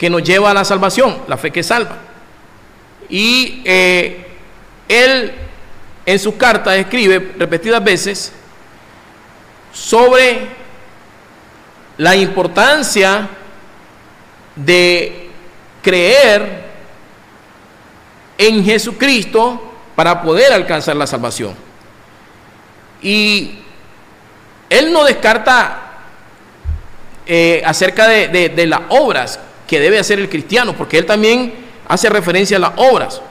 que nos lleva a la salvación, la fe que salva. Y él en sus cartas escribe repetidas veces sobre la importancia de creer en Jesucristo para poder alcanzar la salvación. Y él no descarta acerca de las obras que debe hacer el cristiano, porque él también hace referencia a las obras,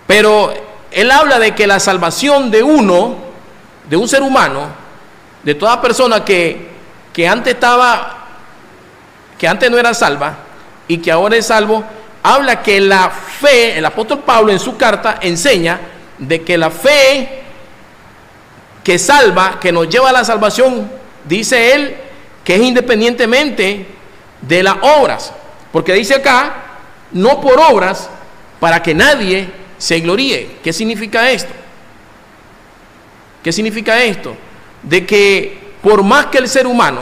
pero él habla de que la salvación de un ser humano, de toda persona que antes no era salva y que ahora es salvo, habla que la fe, el apóstol Pablo en su carta enseña de que la fe que salva, que nos lleva a la salvación, dice él, que es independientemente de las obras, porque dice acá, no por obras, para que nadie se gloríe. ¿Qué significa esto? ¿Qué significa esto? De que por más que el ser humano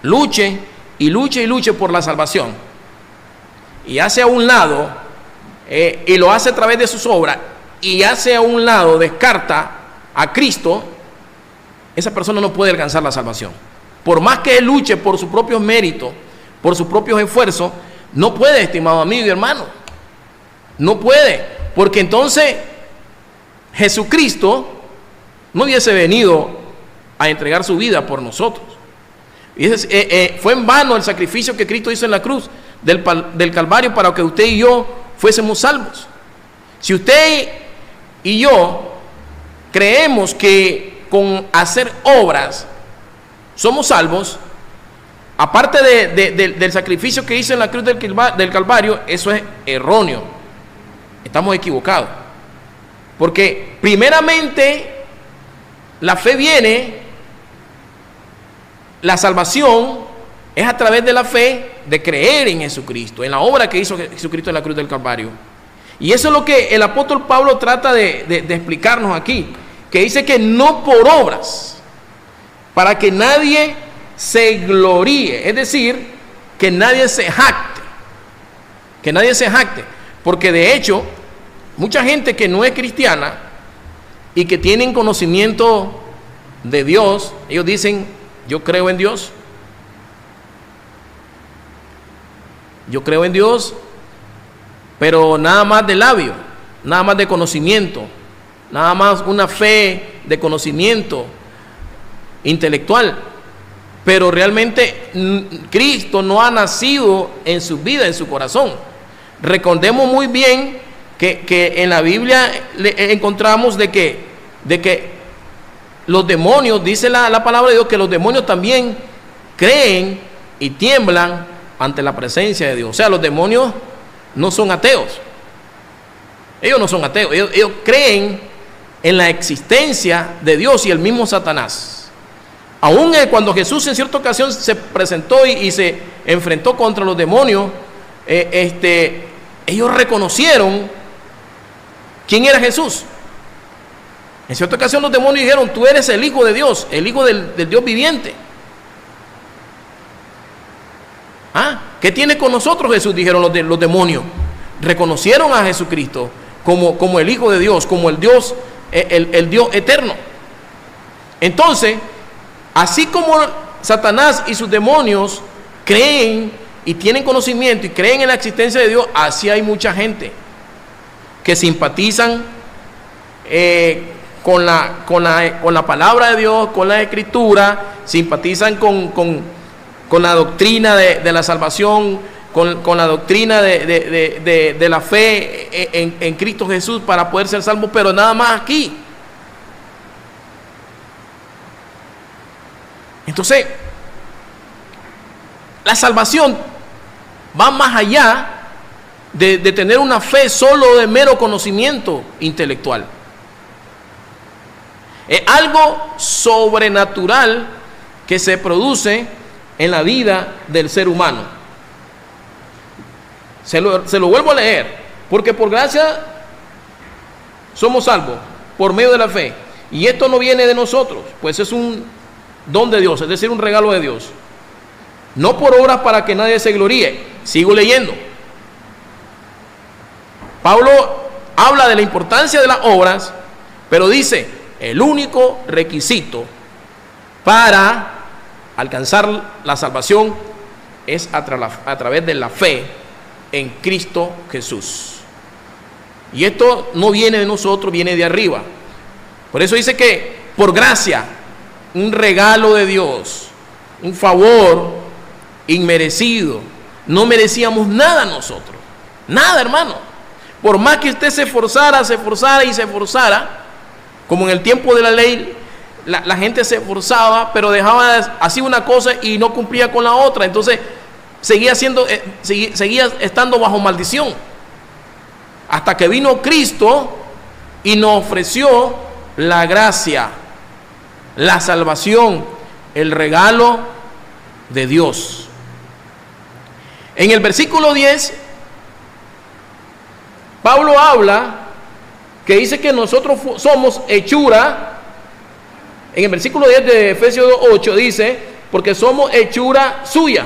luche y luche y luche por la salvación, y hace a un lado, y lo hace a través de sus obras, y hace a un lado, descarta a Cristo, esa persona no puede alcanzar la salvación. Por más que él luche por sus propios méritos, por sus propios esfuerzos, no puede, estimado amigo y hermano. No puede, porque entonces Jesucristo no hubiese venido a entregar su vida por nosotros. Fue en vano el sacrificio que Cristo hizo en la cruz del Calvario para que usted y yo fuésemos salvos. Si usted y yo creemos que con hacer obras somos salvos, aparte del sacrificio que hizo en la cruz del Calvario, eso es erróneo. Estamos equivocados. Porque primeramente la fe viene, la salvación es a través de la fe de creer en Jesucristo, en la obra que hizo Jesucristo en la cruz del Calvario. Y eso es lo que el apóstol Pablo trata de explicarnos aquí, que dice que no por obras, para que nadie se gloríe, es decir, que nadie se jacte, porque de hecho, mucha gente que no es cristiana y que tienen conocimiento de Dios, ellos dicen, yo creo en Dios, pero nada más de labio, nada más de conocimiento, nada más una fe de conocimiento intelectual, pero realmente Cristo no ha nacido en su vida, en su corazón. Recordemos muy bien que en la Biblia encontramos de que los demonios, dice la palabra de Dios, que los demonios también creen y tiemblan ante la presencia de Dios. O sea, los demonios no son ateos. Ellos no son ateos. Ellos creen en la existencia de Dios y el mismo Satanás. Aún cuando Jesús en cierta ocasión se presentó y se enfrentó contra los demonios, ellos reconocieron quién era Jesús. En cierta ocasión los demonios dijeron, tú eres el Hijo de Dios, el Hijo del Dios viviente. ¿Qué tiene con nosotros Jesús? Dijeron los demonios. Reconocieron a Jesucristo como el Hijo de Dios, como el Dios, el Dios eterno. Entonces, así como Satanás y sus demonios creen y tienen conocimiento y creen en la existencia de Dios, así hay mucha gente que simpatizan con la palabra de Dios, con la Escritura, simpatizan con la doctrina de la salvación, con la doctrina de la fe en Cristo Jesús para poder ser salvos, pero nada más aquí. Entonces, la salvación va más allá de tener una fe solo de mero conocimiento intelectual. Es algo sobrenatural que se produce en la vida del ser humano. Se lo vuelvo a leer. Porque por gracia somos salvos por medio de la fe. Y esto no viene de nosotros, pues es un don de Dios, es decir, un regalo de Dios. no por obras para que nadie se gloríe. Sigo leyendo. Pablo habla de la importancia de las obras, pero dice, el único requisito para alcanzar la salvación es a través de la fe en Cristo Jesús. Y esto no viene de nosotros, viene de arriba. Por eso dice que por gracia, un regalo de Dios, un favor inmerecido. No merecíamos nada nosotros, nada, hermano. Por más que usted se esforzara, como en el tiempo de la ley, la gente se esforzaba, pero dejaba, hacía una cosa y no cumplía con la otra. Entonces seguía estando bajo maldición, hasta que vino Cristo y nos ofreció la gracia, la salvación, el regalo de Dios. En el versículo 10, Pablo habla que dice que nosotros somos hechura. En el versículo 10 de Efesios 8 dice, porque somos hechura suya,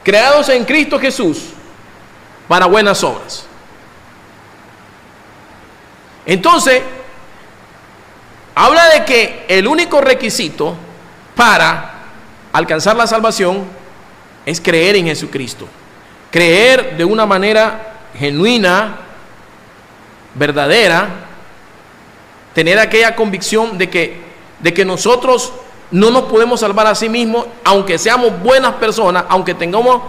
creados en Cristo Jesús para buenas obras. Entonces, habla de que el único requisito para alcanzar la salvación es creer en Jesucristo. Creer de una manera genuina, verdadera, tener aquella convicción de que nosotros no nos podemos salvar a sí mismos, aunque seamos buenas personas, aunque tengamos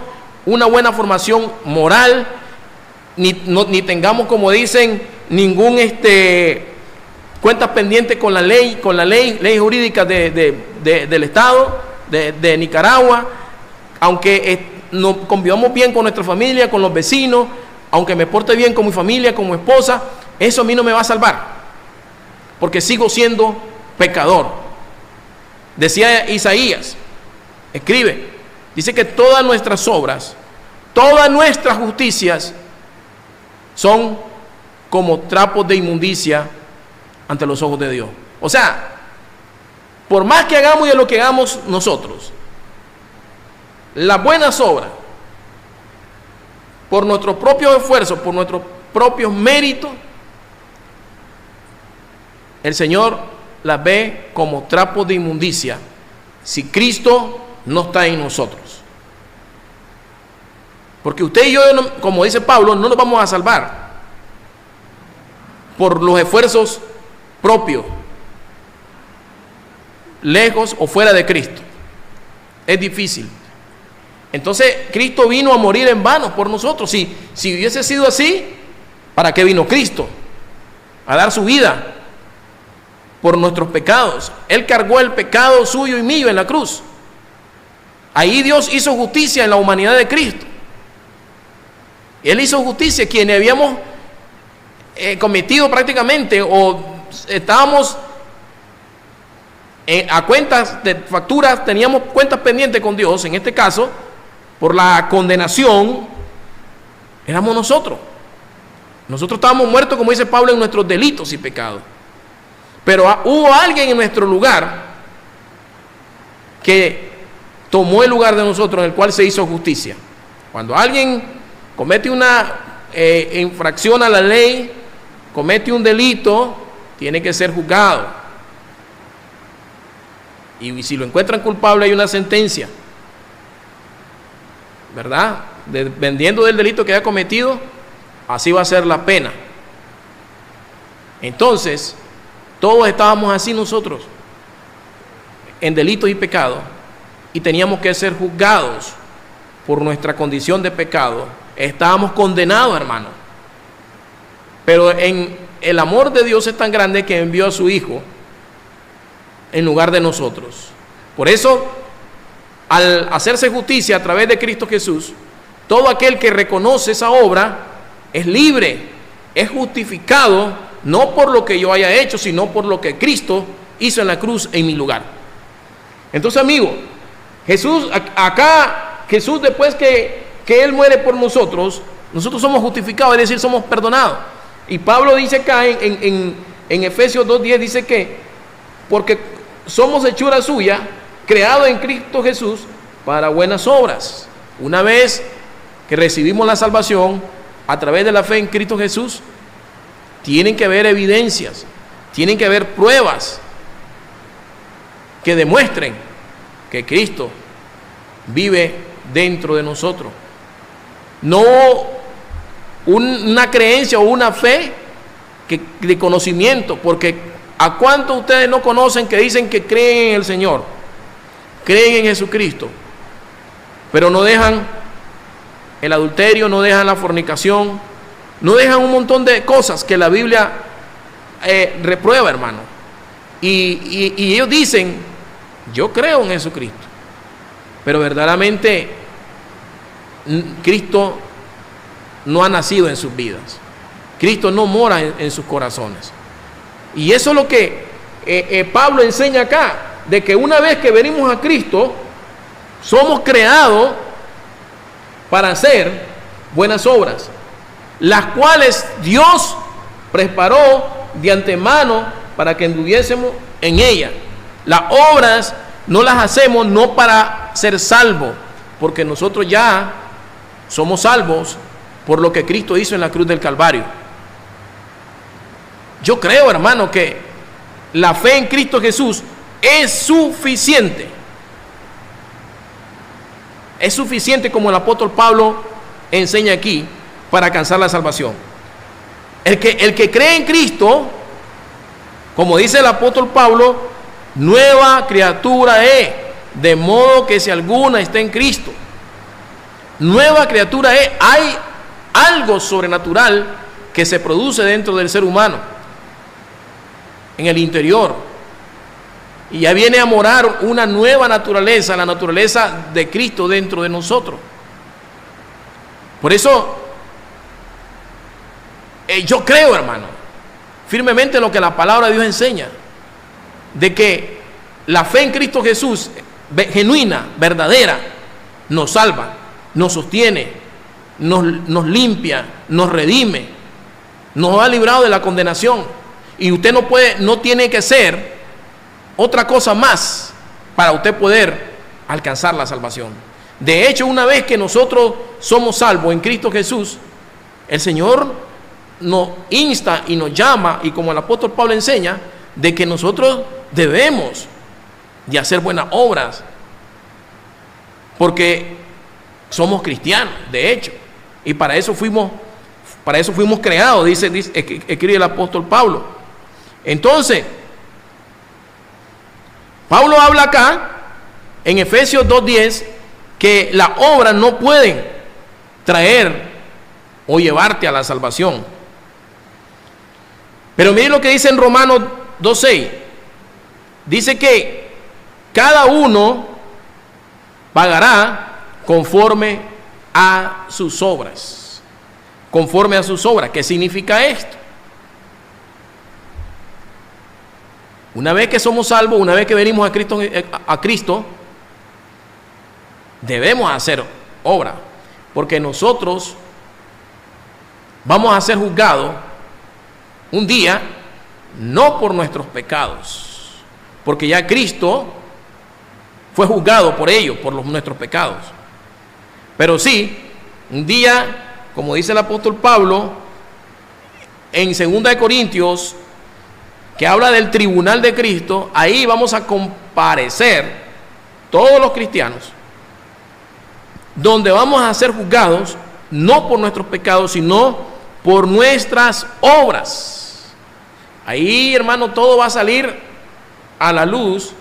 una buena formación moral, ni tengamos, como dicen, ningún cuentas pendientes con la ley jurídica del Estado de Nicaragua, aunque nos convivamos bien con nuestra familia, con los vecinos, aunque me porte bien con mi familia, con mi esposa, eso a mí no me va a salvar, porque sigo siendo pecador. Decía Isaías, escribe, dice que todas nuestras obras, todas nuestras justicias son como trapos de inmundicia ante los ojos de Dios. O sea, por más que hagamos y de lo que hagamos nosotros, las buenas obras, por nuestros propios esfuerzos, por nuestros propios méritos, el Señor las ve como trapos de inmundicia si Cristo no está en nosotros. Porque usted y yo, como dice Pablo, no nos vamos a salvar por los esfuerzos propios, lejos o fuera de Cristo. Es difícil. Entonces Cristo vino a morir en vano por nosotros. Si hubiese sido así, ¿para qué vino Cristo? A dar su vida por nuestros pecados. Él cargó el pecado suyo y mío en la cruz. Ahí Dios hizo justicia en la humanidad de Cristo. Él hizo justicia. Quienes habíamos cometido prácticamente, o estábamos a cuentas de facturas, teníamos cuentas pendientes con Dios, en este caso por la condenación, éramos nosotros. Nosotros estábamos muertos, como dice Pablo, en nuestros delitos y pecados. Pero hubo alguien en nuestro lugar que tomó el lugar de nosotros, en el cual se hizo justicia. Cuando alguien comete una infracción a la ley, comete un delito, tiene que ser juzgado. Y si lo encuentran culpable, hay una sentencia, ¿verdad? Dependiendo del delito que haya cometido, así va a ser la pena. Entonces, todos estábamos así nosotros, en delitos y pecados, y teníamos que ser juzgados por nuestra condición de pecado. Estábamos condenados, hermano. Pero el amor de Dios es tan grande que envió a su Hijo en lugar de nosotros. Por eso, al hacerse justicia a través de Cristo Jesús, todo aquel que reconoce esa obra es libre, es justificado, no por lo que yo haya hecho, sino por lo que Cristo hizo en la cruz en mi lugar. Entonces, amigo, Jesús después que Él muere por nosotros, nosotros somos justificados, es decir, somos perdonados. Y Pablo dice acá en Efesios 2:10, dice que porque somos hechura suya, creado en Cristo Jesús para buenas obras. Una vez que recibimos la salvación a través de la fe en Cristo Jesús, tienen que haber evidencias, tienen que haber pruebas que demuestren que Cristo vive dentro de nosotros. No una creencia o una fe de conocimiento, porque ¿a cuántos ustedes no conocen que dicen que creen en el Señor, creen en Jesucristo, pero no dejan el adulterio, no dejan la fornicación, no dejan un montón de cosas que la Biblia reprueba, hermano? Y ellos dicen, yo creo en Jesucristo, pero verdaderamente Cristo no ha nacido en sus vidas. Cristo no mora en sus corazones. Y eso es lo que Pablo enseña acá, de que una vez que venimos a Cristo, somos creados para hacer buenas obras, las cuales Dios preparó de antemano para que anduviésemos en ellas. Las obras no las hacemos no para ser salvos, porque nosotros ya somos salvos por lo que Cristo hizo en la cruz del Calvario. Yo creo, hermano, que la fe en Cristo Jesús es suficiente. Es suficiente, como el apóstol Pablo enseña aquí, para alcanzar la salvación. El que cree en Cristo, como dice el apóstol Pablo, nueva criatura es, de modo que si alguna está en Cristo, nueva criatura es. Hay algo sobrenatural que se produce dentro del ser humano, en el interior, y ya viene a morar una nueva naturaleza, la naturaleza de Cristo dentro de nosotros. Por eso yo creo, hermano, firmemente en lo que la palabra de Dios enseña, de que la fe en Cristo Jesús genuina, verdadera, nos salva, nos sostiene, nos limpia, nos redime, nos ha librado de la condenación. Y usted no tiene que ser otra cosa más para usted poder alcanzar la salvación. De hecho, una vez que nosotros somos salvos en Cristo Jesús, el Señor nos insta y nos llama, y como el apóstol Pablo enseña, de que nosotros debemos de hacer buenas obras, porque somos cristianos, de hecho, y para eso fuimos creados, escribe el apóstol Pablo. Entonces, Pablo habla acá en Efesios 2:10 que las obras no pueden traer o llevarte a la salvación. Pero miren lo que dice en Romanos 2:6. Dice que cada uno pagará conforme a sus obras. Conforme a sus obras. ¿Qué significa esto? Una vez que somos salvos, una vez que venimos a Cristo, debemos hacer obra, porque nosotros vamos a ser juzgados un día, no por nuestros pecados, porque ya Cristo fue juzgado por ellos, por nuestros pecados, pero sí, un día, como dice el apóstol Pablo en 2 Corintios, que habla del tribunal de Cristo, ahí vamos a comparecer todos los cristianos, donde vamos a ser juzgados no por nuestros pecados, sino por nuestras obras. Ahí, hermano, todo va a salir a la luz,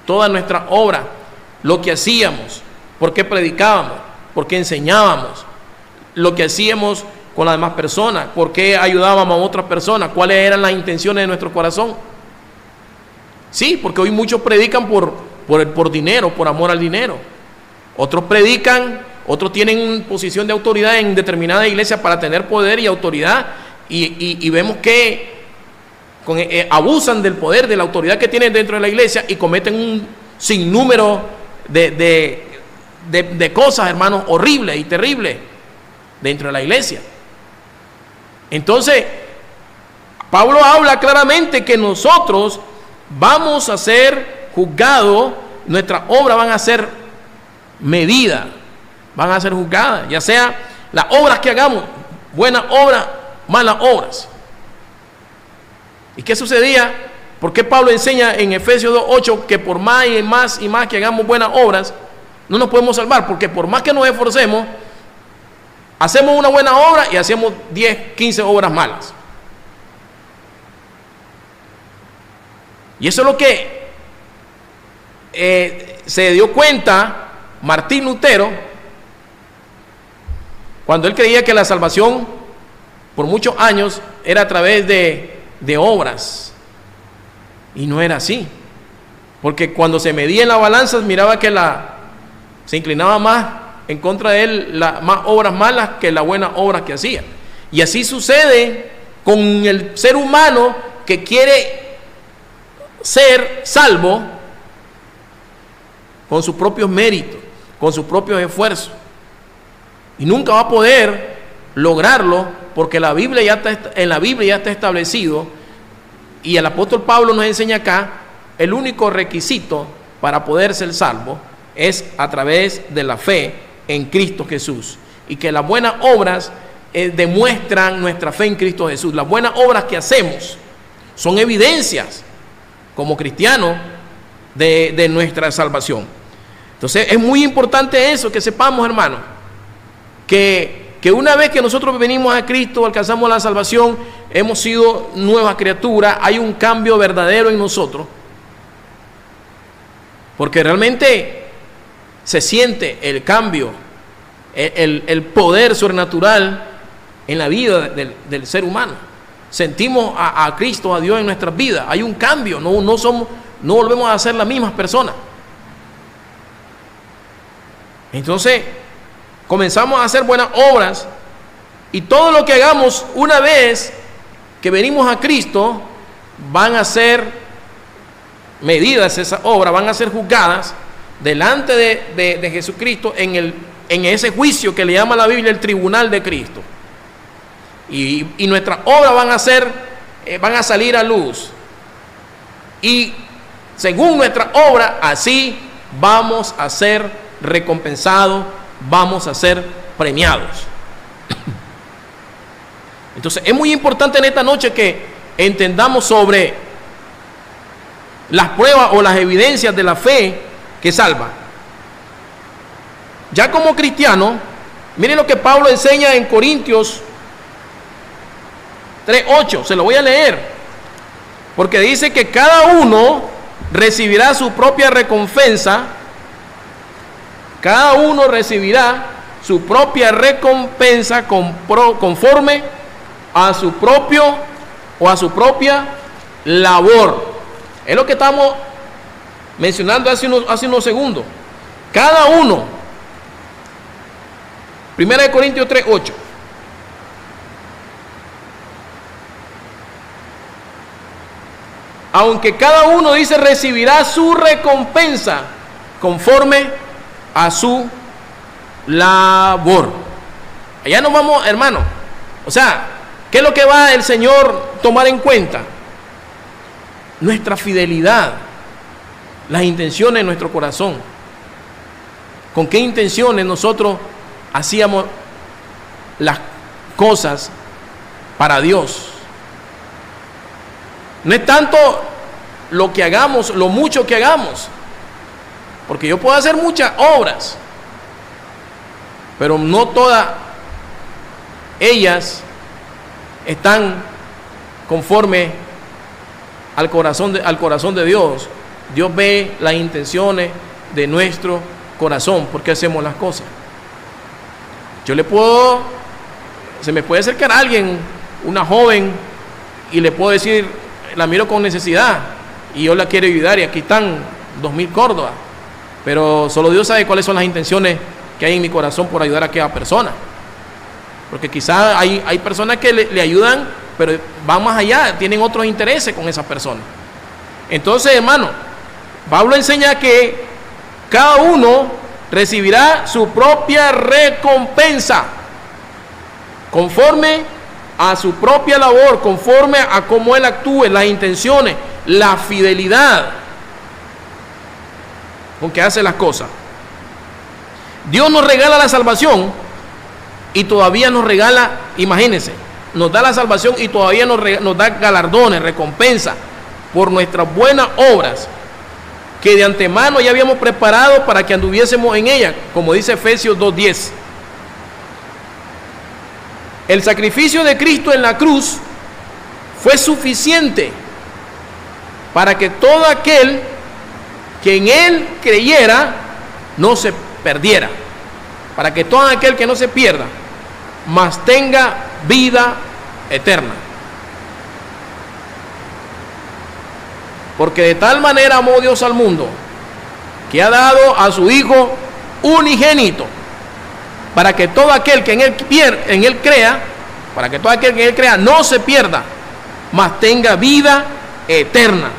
toda nuestra obra, lo que hacíamos, por qué predicábamos, por qué enseñábamos, lo que hacíamos con las demás personas, por qué ayudábamos a otras personas, cuáles eran las intenciones de nuestro corazón. Sí, porque hoy muchos predican por dinero, por amor al dinero. Otros predican, otros tienen posición de autoridad en determinada iglesia para tener poder y autoridad, y vemos que abusan del poder, de la autoridad que tienen dentro de la iglesia, y cometen un sinnúmero de cosas, hermanos, horribles y terribles dentro de la iglesia. Entonces, Pablo habla claramente que nosotros vamos a ser juzgados nuestras obras van a ser medidas, van a ser juzgadas, ya sea las obras que hagamos, buenas obras, malas obras. ¿Y qué sucedía? ¿Por qué Pablo enseña en Efesios 2:8 que por más y más y más que hagamos buenas obras, no nos podemos salvar? Porque por más que nos esforcemos, hacemos una buena obra y hacemos 10, 15 obras malas. Y eso es lo que se dio cuenta Martín Lutero cuando él creía que la salvación por muchos años era a través de obras. Y no era así. Porque cuando se medía en la balanza, miraba que se inclinaba más en contra de él las más obras malas que las buenas obras que hacía. Y así sucede con el ser humano que quiere ser salvo con sus propios méritos, con sus propios esfuerzos. Y nunca va a poder lograrlo porque en la Biblia ya está establecido, y el apóstol Pablo nos enseña acá, el único requisito para poder ser salvo es a través de la fe en Cristo Jesús. Y que las buenas obras demuestran nuestra fe en Cristo Jesús. Las buenas obras que hacemos son evidencias como cristianos de nuestra salvación. Entonces es muy importante eso, que sepamos, hermanos, que una vez que nosotros venimos a Cristo, alcanzamos la salvación, hemos sido nueva criatura, hay un cambio verdadero en nosotros, porque realmente se siente el cambio, el poder sobrenatural en la vida del ser humano. Sentimos a Cristo, a Dios en nuestras vidas, hay un cambio, no volvemos a ser las mismas personas. Entonces comenzamos a hacer buenas obras, y todo lo que hagamos una vez que venimos a Cristo van a ser medidas, esas obras van a ser juzgadas delante de Jesucristo en ese juicio que le llama la Biblia el tribunal de Cristo. Y nuestras obras van a salir a luz, y según nuestra obra así vamos a ser recompensados, vamos a ser premiados. Entonces es muy importante en esta noche que entendamos sobre las pruebas o las evidencias de la fe que salva. Ya como cristiano, miren lo que Pablo enseña en Corintios 3:8, se lo voy a leer, porque dice que cada uno recibirá su propia recompensa. Cada uno recibirá su propia recompensa conforme a su propio o a su propia labor. Es lo que estamos mencionando hace unos segundos. Cada uno. 1 Corintios 3:8. Aunque cada uno, dice, recibirá su recompensa conforme a su labor. Allá nos vamos, hermano. O sea, ¿qué es lo que va el Señor a tomar en cuenta? Nuestra fidelidad, las intenciones de nuestro corazón. ¿Con qué intenciones nosotros hacíamos las cosas para Dios? No es tanto lo que hagamos, lo mucho que hagamos, porque yo puedo hacer muchas obras, pero no todas ellas están conforme al corazón de Dios. Dios ve las intenciones de nuestro corazón, porque hacemos las cosas. Se me puede acercar a alguien, una joven, y le puedo decir, la miro con necesidad y yo la quiero ayudar, y aquí están 2,000 córdobas, pero solo Dios sabe cuáles son las intenciones que hay en mi corazón por ayudar a aquella persona, porque quizás hay personas que le ayudan, pero van más allá, tienen otros intereses con esas personas. Entonces, hermano, Pablo enseña que cada uno recibirá su propia recompensa conforme a su propia labor, conforme a cómo él actúe, las intenciones, la fidelidad. con que hace las cosas. Dios nos regala la salvación y todavía nos regala, imagínense, nos da la salvación y todavía nos da galardones, recompensa por nuestras buenas obras que de antemano ya habíamos preparado para que anduviésemos en ella, como dice Efesios 2:10. El sacrificio de Cristo en la cruz fue suficiente para que todo aquel que en Él creyera no se perdiera, para que todo aquel que no se pierda, mas tenga vida eterna. Porque de tal manera amó Dios al mundo, que ha dado a su Hijo unigénito, para que todo aquel que en Él crea, para que todo aquel que en Él crea no se pierda, mas tenga vida eterna.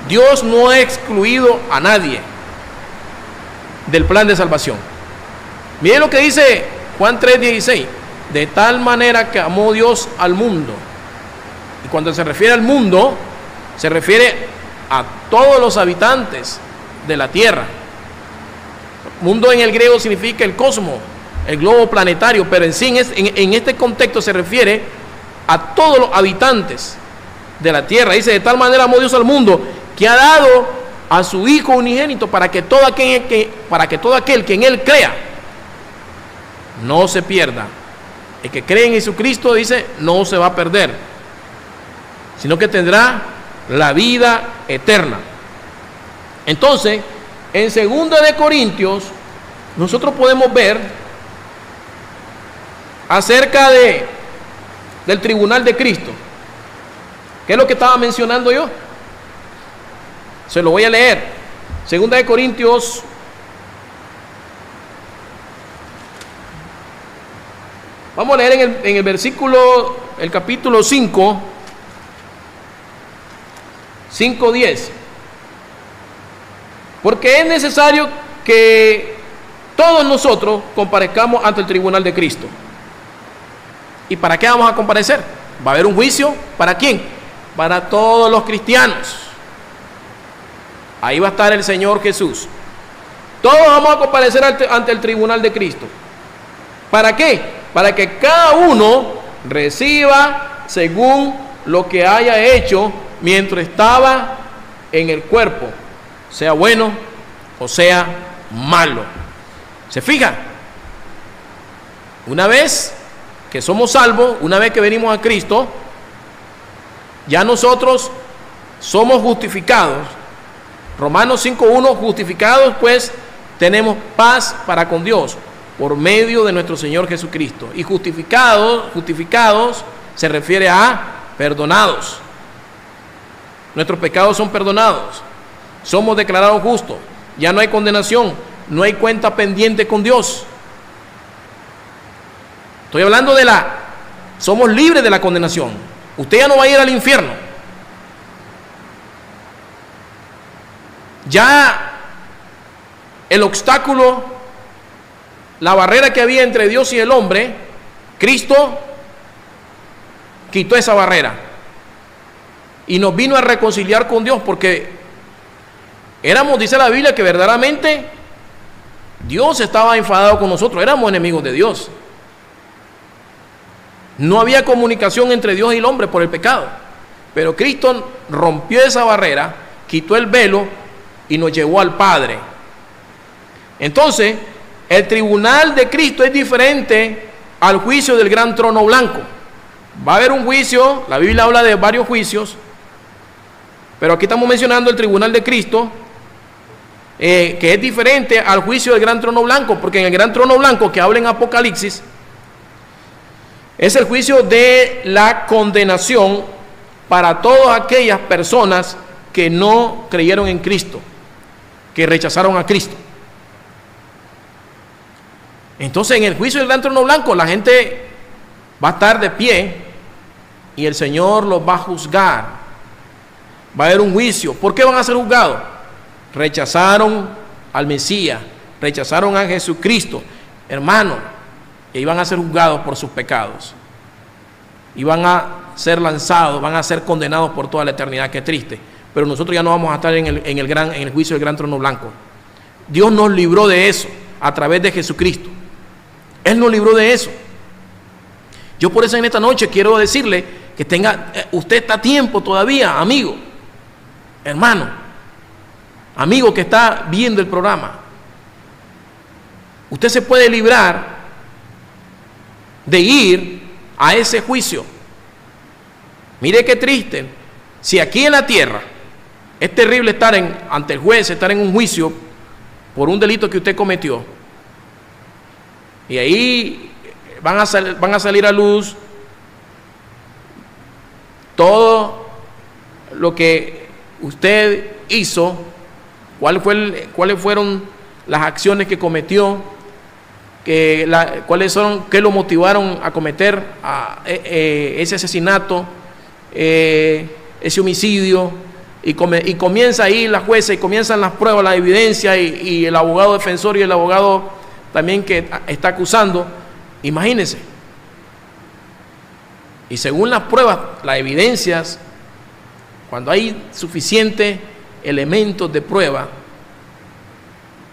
Dios no ha excluido a nadie del plan de salvación. Miren lo que dice Juan 3:16. De tal manera que amó Dios al mundo. Y cuando se refiere al mundo, se refiere a todos los habitantes de la tierra. Mundo en el griego significa el cosmos, el globo planetario, pero en sí en este contexto se refiere a todos los habitantes de la tierra. Dice, de tal manera amó Dios al mundo, que ha dado a su Hijo unigénito, para que todo aquel que en Él crea no se pierda. El que cree en Jesucristo, dice, no se va a perder, sino que tendrá la vida eterna. Entonces, en 2 de Corintios, nosotros podemos ver acerca del tribunal de Cristo. ¿Qué es lo que estaba mencionando yo? Se lo voy a leer. 2 de Corintios vamos a leer en el versículo, el capítulo 5, 5:10. Porque es necesario que todos nosotros comparezcamos ante el tribunal de Cristo. ¿Y para qué vamos a comparecer? Va a haber un juicio. ¿Para quién? Para todos los cristianos. Ahí va a estar el Señor Jesús. Todos vamos a comparecer ante el tribunal de Cristo. ¿Para qué? Para que cada uno reciba según lo que haya hecho mientras estaba en el cuerpo, sea bueno o sea malo. ¿Se fija? Una vez que somos salvos, una vez que venimos a Cristo, ya nosotros somos justificados. Romanos 5:1, justificados pues tenemos paz para con Dios por medio de nuestro Señor Jesucristo. Y justificados se refiere a perdonados. Nuestros pecados son perdonados. Somos declarados justos. Ya no hay condenación. No hay cuenta pendiente con Dios. Estoy hablando somos libres de la condenación. Usted ya no va a ir al infierno. Ya el obstáculo, la barrera que había entre Dios y el hombre, Cristo quitó esa barrera y nos vino a reconciliar con Dios, porque éramos, dice la Biblia, que verdaderamente Dios estaba enfadado con nosotros, éramos enemigos de Dios. No había comunicación entre Dios y el hombre por el pecado, pero Cristo rompió esa barrera, quitó el velo y nos llevó al Padre. Entonces, el tribunal de Cristo es diferente al juicio del gran trono blanco. Va a haber un juicio, la Biblia habla de varios juicios, pero aquí estamos mencionando el tribunal de Cristo, que es diferente al juicio del gran trono blanco, porque en el gran trono blanco que habla en Apocalipsis, es el juicio de la condenación para todas aquellas personas que no creyeron en Cristo, que rechazaron a Cristo. Entonces, en el juicio del gran trono blanco, la gente va a estar de pie y el Señor los va a juzgar. Va a haber un juicio. ¿Por qué van a ser juzgados? Rechazaron al Mesías, rechazaron a Jesucristo, hermano, e iban a ser juzgados por sus pecados. Y van a ser lanzados, van a ser condenados por toda la eternidad. Qué triste. Pero nosotros ya no vamos a estar en el juicio del gran trono blanco. Dios nos libró de eso a través de Jesucristo. Él nos libró de eso. Yo por eso en esta noche quiero decirle que usted está a tiempo todavía, amigo, hermano, amigo que está viendo el programa. Usted se puede librar de ir a ese juicio. Mire qué triste. Si aquí en la tierra es terrible estar ante el juez, estar en un juicio por un delito que usted cometió, y ahí van a salir a luz todo lo que usted hizo, cuáles fueron las acciones que cometió, cuáles son, qué lo motivaron a cometer ese asesinato, ese homicidio, y comienza ahí la jueza, y comienzan las pruebas, la evidencia, y el abogado defensor y el abogado también que está acusando. Imagínense. Y según las pruebas, las evidencias, cuando hay suficientes elementos de prueba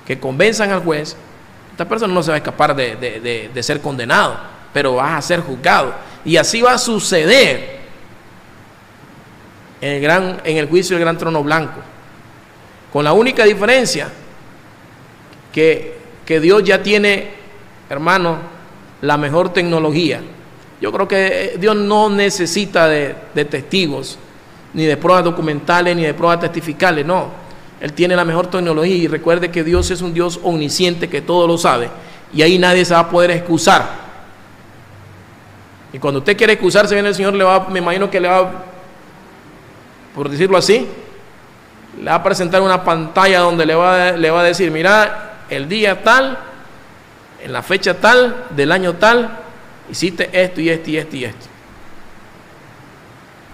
que convenzan al juez, esta persona no se va a escapar de ser condenado, pero va a ser juzgado. Y así va a suceder en el juicio del gran trono blanco, con la única diferencia que Dios ya tiene, hermano, la mejor tecnología. Yo creo que Dios no necesita de testigos, ni de pruebas documentales, ni de pruebas testificales, no. Él tiene la mejor tecnología, y recuerde que Dios es un Dios omnisciente que todo lo sabe, y ahí nadie se va a poder excusar. Y cuando usted quiere excusarse, viene el Señor, me imagino que le va, por decirlo así, le va a presentar una pantalla donde le va a decir: mira, el día tal, en la fecha tal, del año tal, hiciste esto y esto y esto y esto.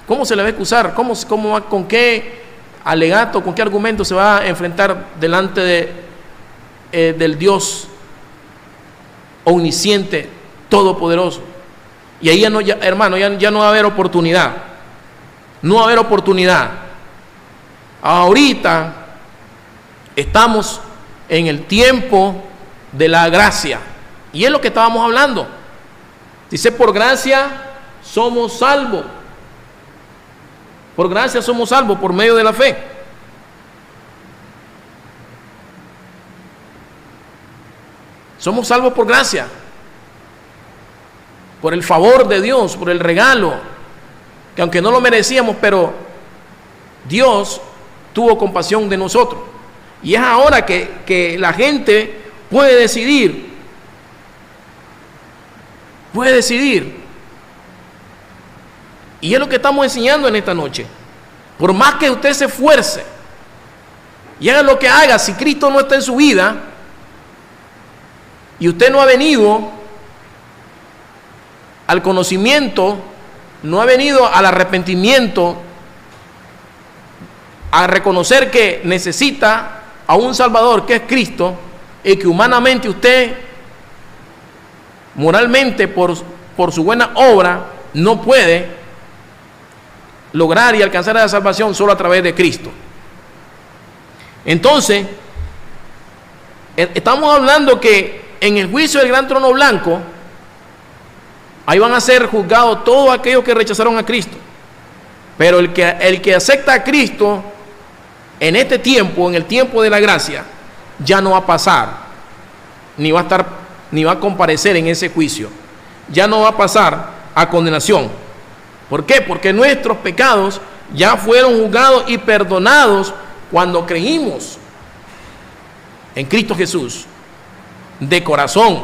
¿Cómo se le va a excusar? ¿Con qué alegato, con qué argumento se va a enfrentar delante del Dios omnisciente, todopoderoso? Y ahí hermano, ya no va a haber oportunidad. No va a haber oportunidad. Ahorita estamos en el tiempo de la gracia, y es lo que estábamos hablando. Dice: por gracia somos salvos. Por gracia somos salvos por medio de la fe. Somos salvos por gracia, por el favor de Dios, por el regalo, que aunque no lo merecíamos, pero Dios tuvo compasión de nosotros. Y es ahora que la gente puede decidir. Puede decidir. Y es lo que estamos enseñando en esta noche. Por más que usted se esfuerce y haga lo que haga, si Cristo no está en su vida y usted no ha venido al conocimiento, no ha venido al arrepentimiento, a reconocer que necesita a un Salvador que es Cristo, y que humanamente usted, moralmente, por su buena obra, no puede lograr y alcanzar la salvación solo a través de Cristo. Entonces, estamos hablando que en el juicio del gran trono blanco, ahí van a ser juzgados todos aquellos que rechazaron a Cristo. Pero el que acepta a Cristo en este tiempo, en el tiempo de la gracia, ya no va a pasar, ni va a comparecer en ese juicio. Ya no va a pasar a condenación. ¿Por qué? Porque nuestros pecados ya fueron juzgados y perdonados cuando creímos en Cristo Jesús de corazón.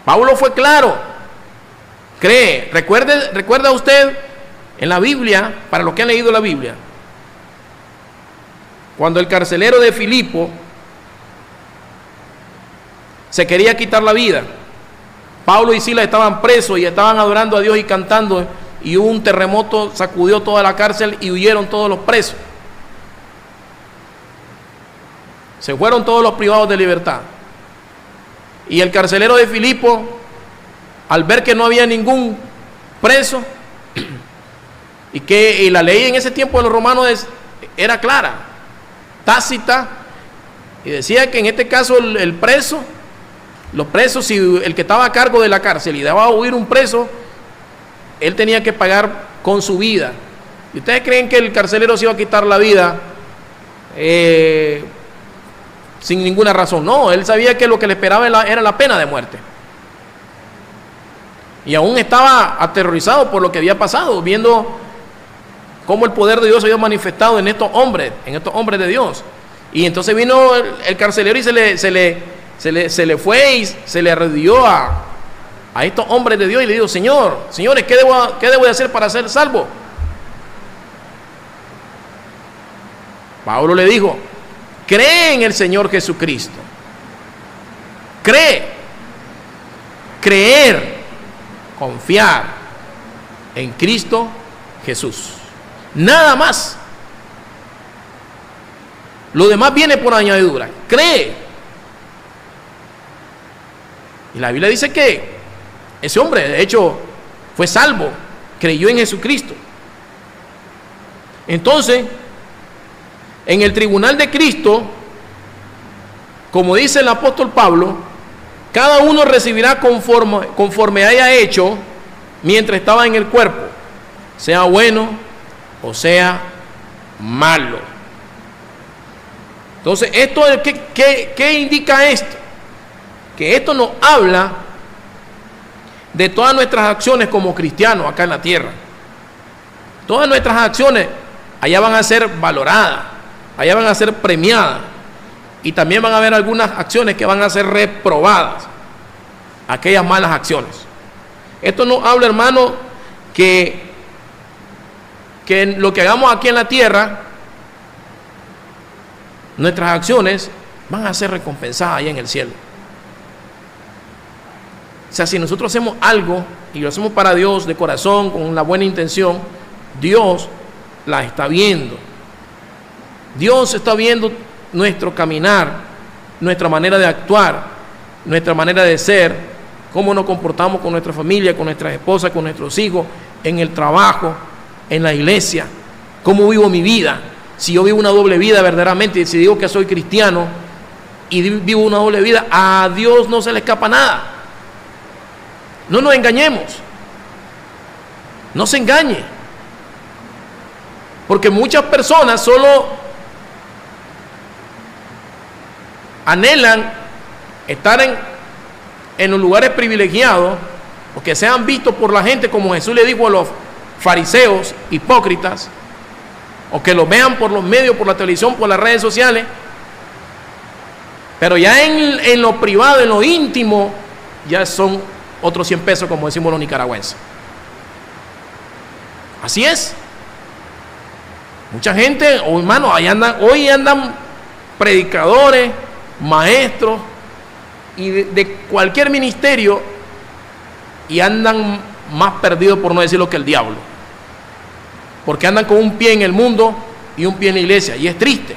Pablo fue claro. Cree. Recuerda usted en la Biblia, para los que han leído la Biblia, cuando el carcelero de Filipo se quería quitar la vida, Pablo y Silas estaban presos y estaban adorando a Dios y cantando, y un terremoto sacudió toda la cárcel y huyeron todos los presos. Se fueron todos los privados de libertad. Y el carcelero de Filipo, al ver que no había ningún preso, y la ley en ese tiempo de los romanos era clara, tácita, y decía que en este caso el preso, los presos, si el que estaba a cargo de la cárcel y daba a huir un preso, él tenía que pagar con su vida. ¿Y ustedes creen que el carcelero se iba a quitar la vida sin ninguna razón? No, él sabía que lo que le esperaba era la pena de muerte. Y aún estaba aterrorizado por lo que había pasado, viendo cómo el poder de Dios se había manifestado en estos hombres de Dios. Y entonces vino el carcelero y se le fue y se le arrodilló a estos hombres de Dios y le dijo: señores, ¿qué debo de hacer para ser salvo? Pablo le dijo: cree en el Señor Jesucristo. Creer, confiar en Cristo Jesús. Nada más. Lo demás viene por añadidura. Cree. Y la Biblia dice que ese hombre, de hecho, fue salvo, creyó en Jesucristo. Entonces, en el tribunal de Cristo, como dice el apóstol Pablo, cada uno recibirá conforme haya hecho mientras estaba en el cuerpo, sea bueno o sea malo. Entonces, ¿qué indica esto? Que esto nos habla de todas nuestras acciones como cristianos acá en la tierra. Todas nuestras acciones allá van a ser valoradas, allá van a ser premiadas, y también van a haber algunas acciones que van a ser reprobadas, aquellas malas acciones. Esto nos habla, hermano, que lo que hagamos aquí en la tierra, nuestras acciones van a ser recompensadas allá en el cielo. O sea, si nosotros hacemos algo y lo hacemos para Dios de corazón, con la buena intención, Dios la está viendo. Dios está viendo nuestro caminar, nuestra manera de actuar, nuestra manera de ser, cómo nos comportamos con nuestra familia, con nuestras esposas, con nuestros hijos, en el trabajo, en la iglesia, cómo vivo mi vida. Si yo vivo una doble vida verdaderamente, si digo que soy cristiano y vivo una doble vida, a Dios no se le escapa nada. No nos engañemos, no se engañe, porque muchas personas solo anhelan estar en los lugares privilegiados, o que sean vistos por la gente, como Jesús le dijo a los fariseos hipócritas, o que los vean por los medios, por la televisión, por las redes sociales, pero ya en lo privado, en lo íntimo, ya son otros 100 pesos, como decimos los nicaragüenses. Así es. Mucha gente, hermano, hoy andan predicadores, maestros y de cualquier ministerio, y andan más perdidos, por no decirlo, que el diablo, porque andan con un pie en el mundo y un pie en la iglesia, y es triste,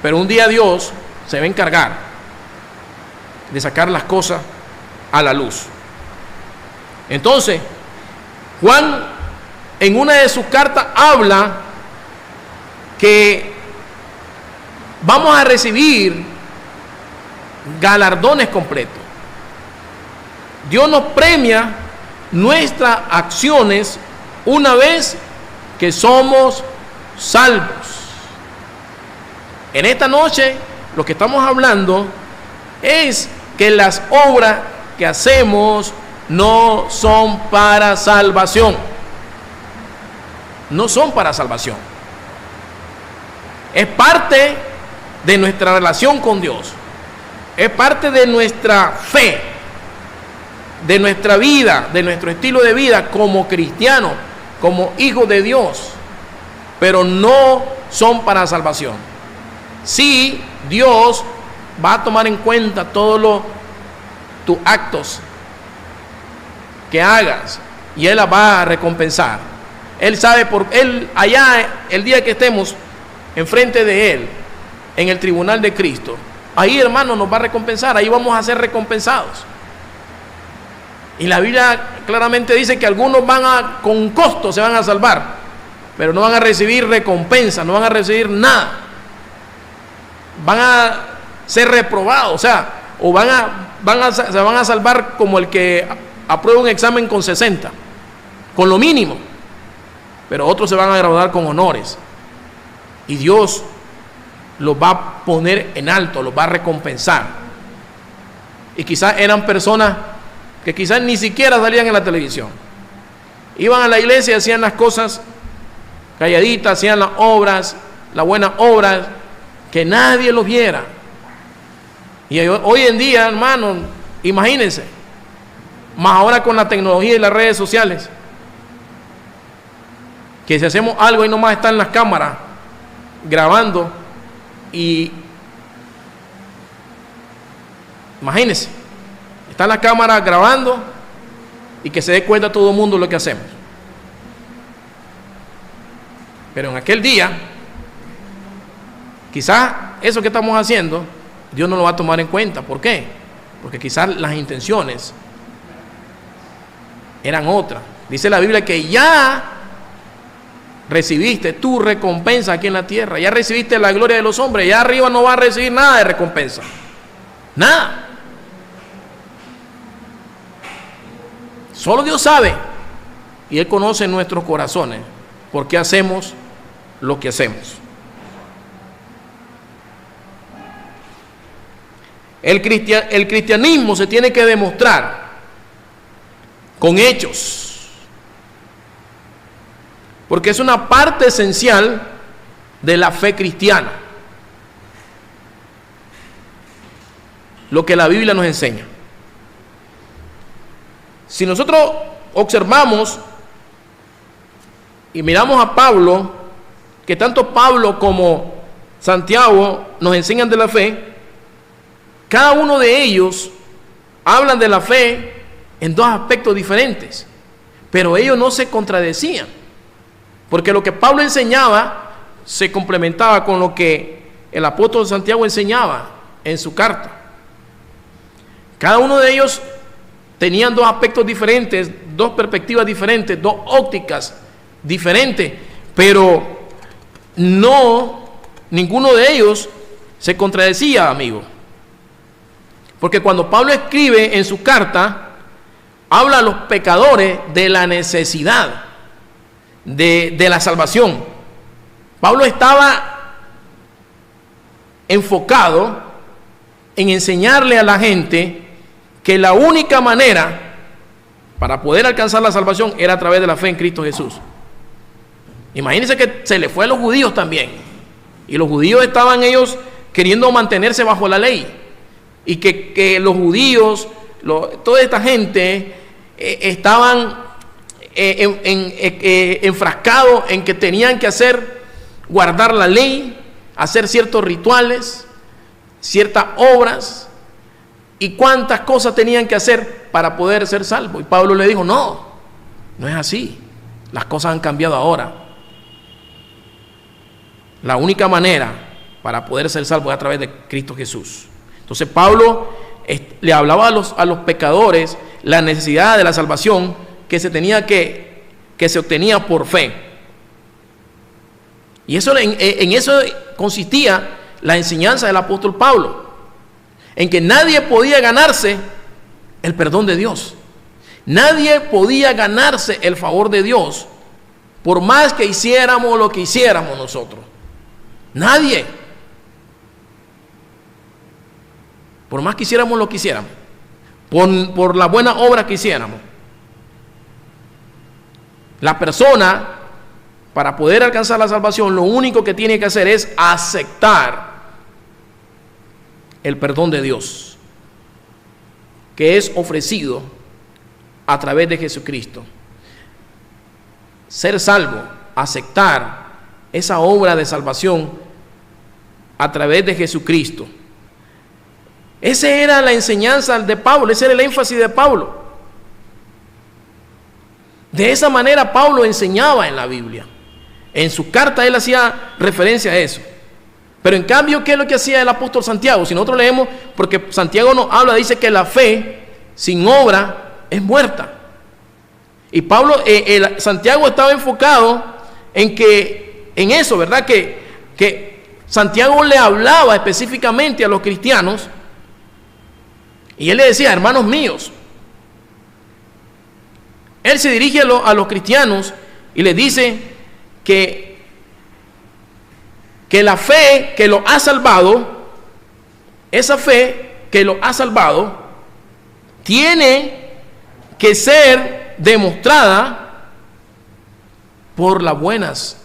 pero un día Dios se va a encargar de sacar las cosas a la luz. Entonces, Juan en una de sus cartas habla que vamos a recibir galardones completos. Dios nos premia nuestras acciones una vez que somos salvos. En esta noche lo que estamos hablando es que las obras que hacemos no son para salvación. No son para salvación. Es parte de nuestra relación con Dios. Es parte de nuestra fe, de nuestra vida, de nuestro estilo de vida como cristianos, como hijos de Dios. Pero no son para salvación. Sí, Dios va a tomar en cuenta todos tus actos que hagas, y Él las va a recompensar. Él sabe, Él allá, el día que estemos enfrente de Él, en el tribunal de Cristo, ahí, hermano, nos va a recompensar. Ahí vamos a ser recompensados. Y la Biblia claramente dice que algunos con costo se van a salvar, pero no van a recibir recompensa, no van a recibir nada. Van a ser reprobados, o sea, o se van a salvar como el que aprueba un examen con 60, con lo mínimo, pero otros se van a graduar con honores. Y Dios los va a poner en alto, los va a recompensar. Y quizás eran personas que quizás ni siquiera salían en la televisión. Iban a la iglesia y hacían las cosas calladitas, hacían las obras, las buenas obras, que nadie los viera. Y hoy en día, hermano, imagínense, más ahora con la tecnología y las redes sociales, que si hacemos algo y nomás están las cámaras grabando, y imagínense, están las cámaras grabando y que se dé cuenta todo el mundo lo que hacemos. Pero en aquel día, quizás eso que estamos haciendo, Dios no lo va a tomar en cuenta. ¿Por qué? Porque quizás las intenciones eran otras. Dice la Biblia que ya recibiste tu recompensa aquí en la tierra, ya recibiste la gloria de los hombres, ya arriba no vas a recibir nada de recompensa, nada. Solo Dios sabe, y Él conoce nuestros corazones, por qué hacemos lo que hacemos. El cristianismo se tiene que demostrar con hechos, porque es una parte esencial de la fe cristiana, lo que la Biblia nos enseña. Si nosotros observamos y miramos a Pablo, que tanto Pablo como Santiago nos enseñan de la fe, cada uno de ellos hablan de la fe en dos aspectos diferentes, pero ellos no se contradecían, porque lo que Pablo enseñaba se complementaba con lo que el apóstol Santiago enseñaba en su carta. Cada uno de ellos tenían dos aspectos diferentes, dos perspectivas diferentes, dos ópticas diferentes, pero ninguno de ellos se contradecía, amigo. Porque cuando Pablo escribe en su carta, habla a los pecadores de la necesidad de la salvación. Pablo estaba enfocado en enseñarle a la gente que la única manera para poder alcanzar la salvación era a través de la fe en Cristo Jesús. Imagínense que se le fue a los judíos también, y los judíos estaban ellos queriendo mantenerse bajo la ley, y que los judíos, toda esta gente estaban enfrascados en que tenían que guardar la ley, hacer ciertos rituales, ciertas obras, y cuántas cosas tenían que hacer para poder ser salvos. Y Pablo le dijo, no es así, las cosas han cambiado ahora. La única manera para poder ser salvo es a través de Cristo Jesús. Entonces Pablo le hablaba a los pecadores la necesidad de la salvación que se obtenía por fe. Y en eso consistía la enseñanza del apóstol Pablo, en que nadie podía ganarse el perdón de Dios. Nadie podía ganarse el favor de Dios por más que hiciéramos lo que hiciéramos nosotros. Nadie. Por más que hiciéramos lo que hiciéramos, por la buena obra que hiciéramos. La persona, para poder alcanzar la salvación, lo único que tiene que hacer es aceptar el perdón de Dios, que es ofrecido a través de Jesucristo. Ser salvo, aceptar esa obra de salvación a través de Jesucristo. Esa era la enseñanza de Pablo, ese era el énfasis de Pablo. De esa manera Pablo enseñaba en la Biblia. En su carta él hacía referencia a eso. Pero en cambio, ¿qué es lo que hacía el apóstol Santiago? Si nosotros leemos, porque Santiago nos habla, dice que la fe sin obra es muerta. Y Santiago estaba enfocado en eso, ¿verdad? Que Santiago le hablaba específicamente a los cristianos y él le decía, hermanos míos. Él se dirige a los cristianos y les dice que la fe que lo ha salvado, esa fe que lo ha salvado, tiene que ser demostrada por las buenas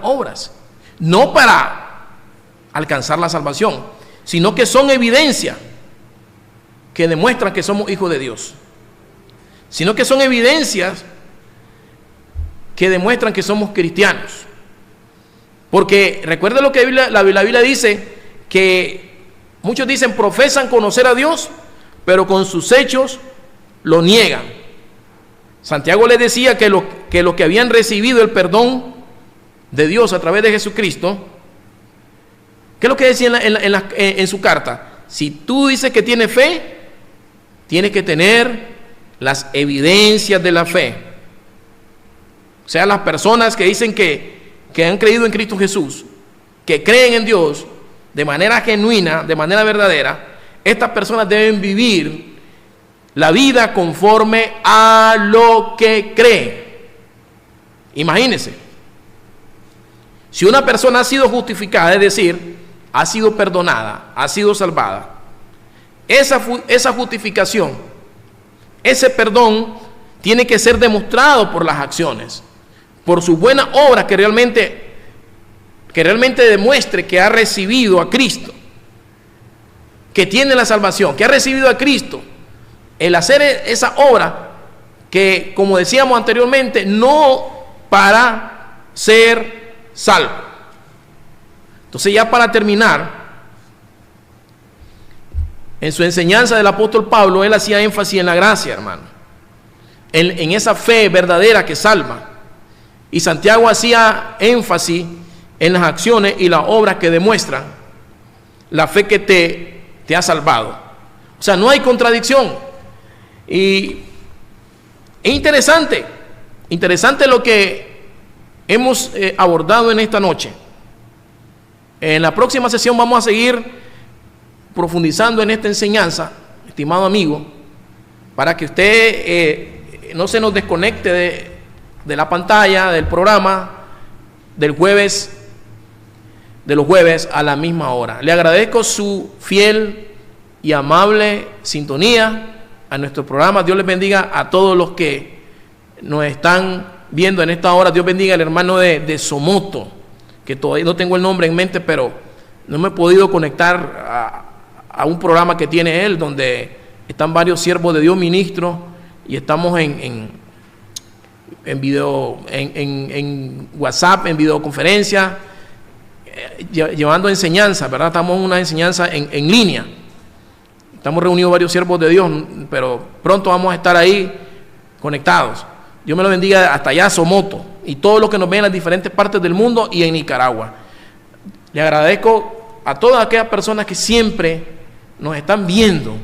obras, no para alcanzar la salvación, sino que son evidencia que demuestran que somos hijos de Dios, sino que son evidencias que demuestran que somos cristianos. Porque recuerda lo que la Biblia dice, que muchos dicen profesan conocer a Dios, pero con sus hechos lo niegan. Santiago les decía que los que habían recibido el perdón de Dios a través de Jesucristo, ¿qué es lo que decía en su carta? Si tú dices que tienes fe, tienes que tener las evidencias de la fe. O sea, las personas que dicen que han creído en Cristo Jesús, que creen en Dios de manera genuina, de manera verdadera, estas personas deben vivir la vida conforme a lo que creen. Imagínense, si una persona ha sido justificada, es decir, ha sido perdonada, ha sido salvada, esa justificación, ese perdón tiene que ser demostrado por las acciones, por su buena obra que realmente demuestre que ha recibido a Cristo, que tiene la salvación, que ha recibido a Cristo. El hacer esa obra que, como decíamos anteriormente, no para ser salvo. Entonces, ya para terminar, en su enseñanza del apóstol Pablo, él hacía énfasis en la gracia, hermano, en esa fe verdadera que salva. Y Santiago hacía énfasis en las acciones y las obras que demuestran la fe que te ha salvado. O sea, no hay contradicción. Y es interesante lo que hemos abordado en esta noche. En la próxima sesión vamos a seguir profundizando en esta enseñanza, estimado amigo, para que usted no se nos desconecte de la pantalla del programa de los jueves a la misma hora. Le agradezco su fiel y amable sintonía a nuestro programa. Dios les bendiga a todos los que nos están viendo en esta hora. Dios bendiga al hermano de Somoto, que todavía no tengo el nombre en mente, pero no me he podido conectar a un programa que tiene él, donde están varios siervos de Dios, ministros, y estamos en video, en WhatsApp, en videoconferencia, llevando enseñanza, ¿verdad? Estamos en una enseñanza en línea. Estamos reunidos varios siervos de Dios, pero pronto vamos a estar ahí conectados. Dios me lo bendiga hasta allá, Somoto, y todos los que nos ven en las diferentes partes del mundo y en Nicaragua. Le agradezco a todas aquellas personas que siempre nos están viendo